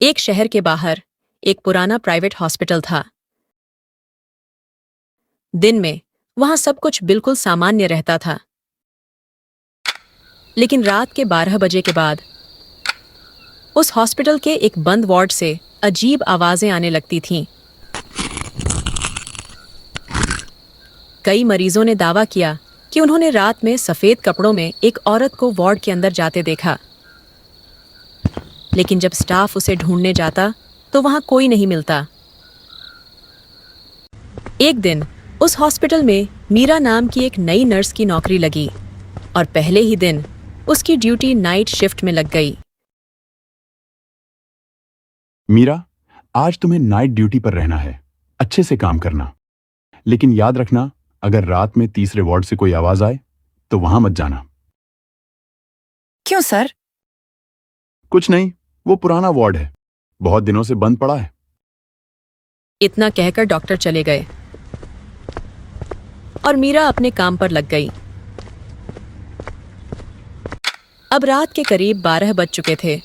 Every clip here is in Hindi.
एक शहर के बाहर एक पुराना प्राइवेट हॉस्पिटल था। दिन में वहां सब कुछ बिल्कुल सामान्य रहता था, लेकिन रात के 12 बजे के बाद उस हॉस्पिटल के एक बंद वार्ड से अजीब आवाजें आने लगती थीं। कई मरीजों ने दावा किया कि उन्होंने रात में सफेद कपड़ों में एक औरत को वार्ड के अंदर जाते देखा, लेकिन जब स्टाफ उसे ढूंढने जाता तो वहां कोई नहीं मिलता। एक दिन उस हॉस्पिटल में मीरा नाम की एक नई नर्स की नौकरी लगी और पहले ही दिन उसकी ड्यूटी नाइट शिफ्ट में लग गई। मीरा, आज तुम्हें नाइट ड्यूटी पर रहना है। अच्छे से काम करना, लेकिन याद रखना, अगर रात में तीसरे वार्ड से कोई आवाज आए तो वहां मत जाना। क्यों सर? कुछ नहीं, वो पुराना वार्ड है, बहुत दिनों से बंद पड़ा है। इतना कहकर डॉक्टर चले गए और मीरा अपने काम पर लग गई। अब रात के करीब 12 बज चुके थे।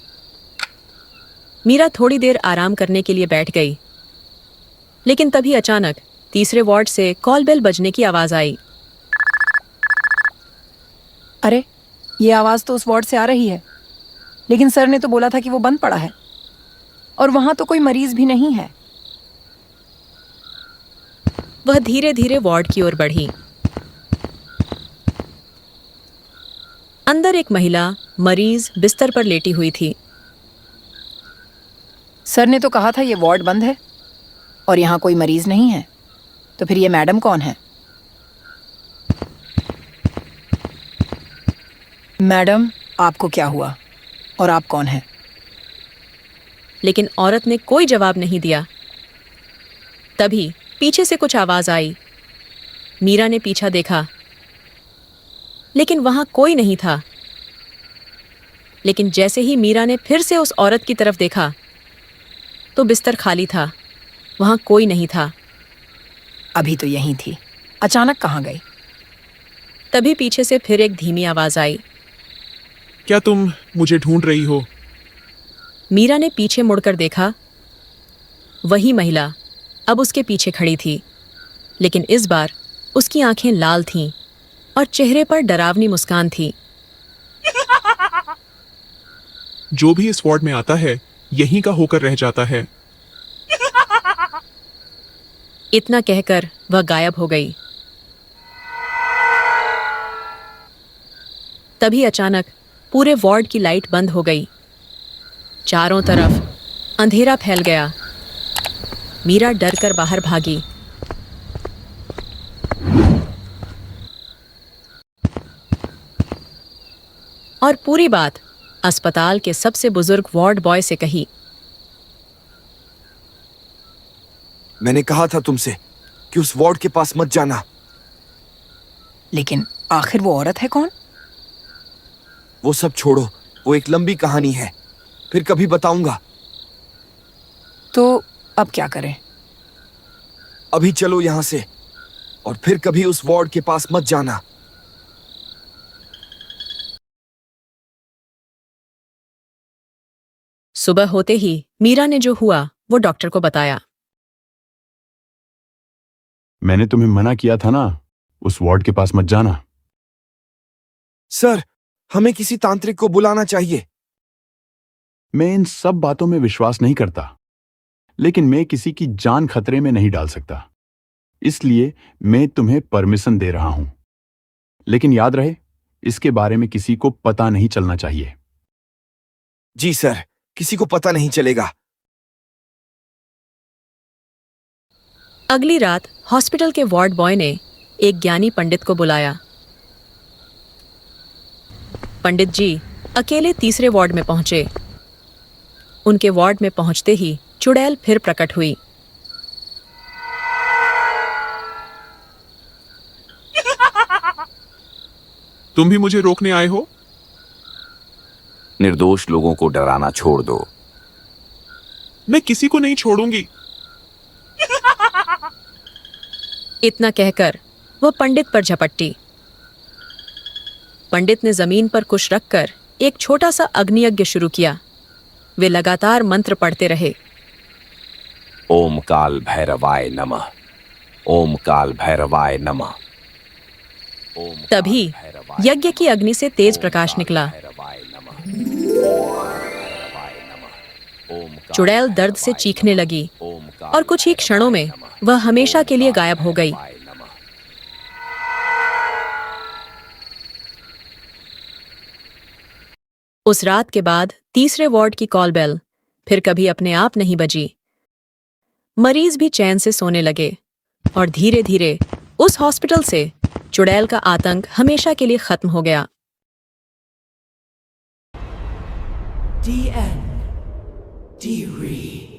मीरा थोड़ी देर आराम करने के लिए बैठ गई, लेकिन तभी अचानक तीसरे वार्ड से कॉल बेल बजने की आवाज आई। अरे, ये आवाज तो उस वार्ड से आ रही है, लेकिन सर ने तो बोला था कि वो बंद पड़ा है और वहां तो कोई मरीज भी नहीं है। वह धीरे धीरे वार्ड की ओर बढ़ी। अंदर एक महिला मरीज बिस्तर पर लेटी हुई थी। सर ने तो कहा था ये वार्ड बंद है और यहाँ कोई मरीज नहीं है, तो फिर ये मैडम कौन है? मैडम, आपको क्या हुआ और आप कौन हैं? लेकिन औरत ने कोई जवाब नहीं दिया। तभी पीछे से कुछ आवाज आई। मीरा ने पीछा देखा, लेकिन वहां कोई नहीं था। लेकिन जैसे ही मीरा ने फिर से उस औरत की तरफ देखा तो बिस्तर खाली था, वहां कोई नहीं था। अभी तो यहीं थी, अचानक कहाँ गई? तभी पीछे से फिर एक धीमी आवाज आई। क्या तुम मुझे ढूंढ रही हो? मीरा ने पीछे मुड़कर देखा। वही महिला अब उसके पीछे खड़ी थी, लेकिन इस बार उसकी आंखें लाल थीं और चेहरे पर डरावनी मुस्कान थी। जो भी इस वार्ड में आता है यहीं का होकर रह जाता है। इतना कहकर वह गायब हो गई। तभी अचानक पूरे वार्ड की लाइट बंद हो गई। चारों तरफ अंधेरा फैल गया। मीरा डरकर बाहर भागी। और पूरी बात अस्पताल के सबसे बुजुर्ग वार्ड बॉय से कही। मैंने कहा था तुमसे कि उस वार्ड के पास मत जाना। लेकिन आखिर वो औरत है कौन? वो सब छोड़ो, वो एक लंबी कहानी है, फिर कभी बताऊंगा। तो अब क्या करें? अभी चलो यहां से और फिर कभी उस वार्ड के पास मत जाना। सुबह होते ही मीरा ने जो हुआ वो डॉक्टर को बताया। मैंने तुम्हें मना किया था ना, उस वार्ड के पास मत जाना। सर, हमें किसी तांत्रिक को बुलाना चाहिए। मैं इन सब बातों में विश्वास नहीं करता, लेकिन मैं किसी की जान खतरे में नहीं डाल सकता, इसलिए मैं तुम्हें परमिशन दे रहा हूं। लेकिन याद रहे, इसके बारे में किसी को पता नहीं चलना चाहिए। जी सर, किसी को पता नहीं चलेगा। अगली रात हॉस्पिटल के वार्ड बॉय ने एक ज्ञानी पंडित को बुलाया। पंडित जी अकेले तीसरे वार्ड में पहुंचे। उनके वार्ड में पहुंचते ही चुड़ैल फिर प्रकट हुई। तुम भी मुझे रोकने आए हो? निर्दोष लोगों को डराना छोड़ दो। मैं किसी को नहीं छोड़ूंगी। इतना कहकर वह पंडित पर झपट्टी। पंडित ने जमीन पर कुछ रखकर एक छोटा सा अग्नि यज्ञ शुरू किया। वे लगातार मंत्र पढ़ते रहे। ओम काल भैरवाय नमः। ओम काल भैरवाय नमः। ओम काल तभी भैरवाय यज्ञ की अग्नि से तेज ओम प्रकाश काल निकला। भैरवाय नमः। भैरवाय नमः। ओम काल चुड़ैल दर्द से भैरवाय चीखने नमः। लगी ओम काल और कुछ ही क्षणों में भैरवाय नमः। वह हमेशा ओम के लिए काल गायब हो गई। भैरवाय नमः। उस रात के बाद तीसरे वार्ड की कॉल बेल फिर कभी अपने आप नहीं बजी। मरीज भी चैन से सोने लगे और धीरे धीरे उस हॉस्पिटल से चुड़ैल का आतंक हमेशा के लिए खत्म हो गया। The end. D-Re.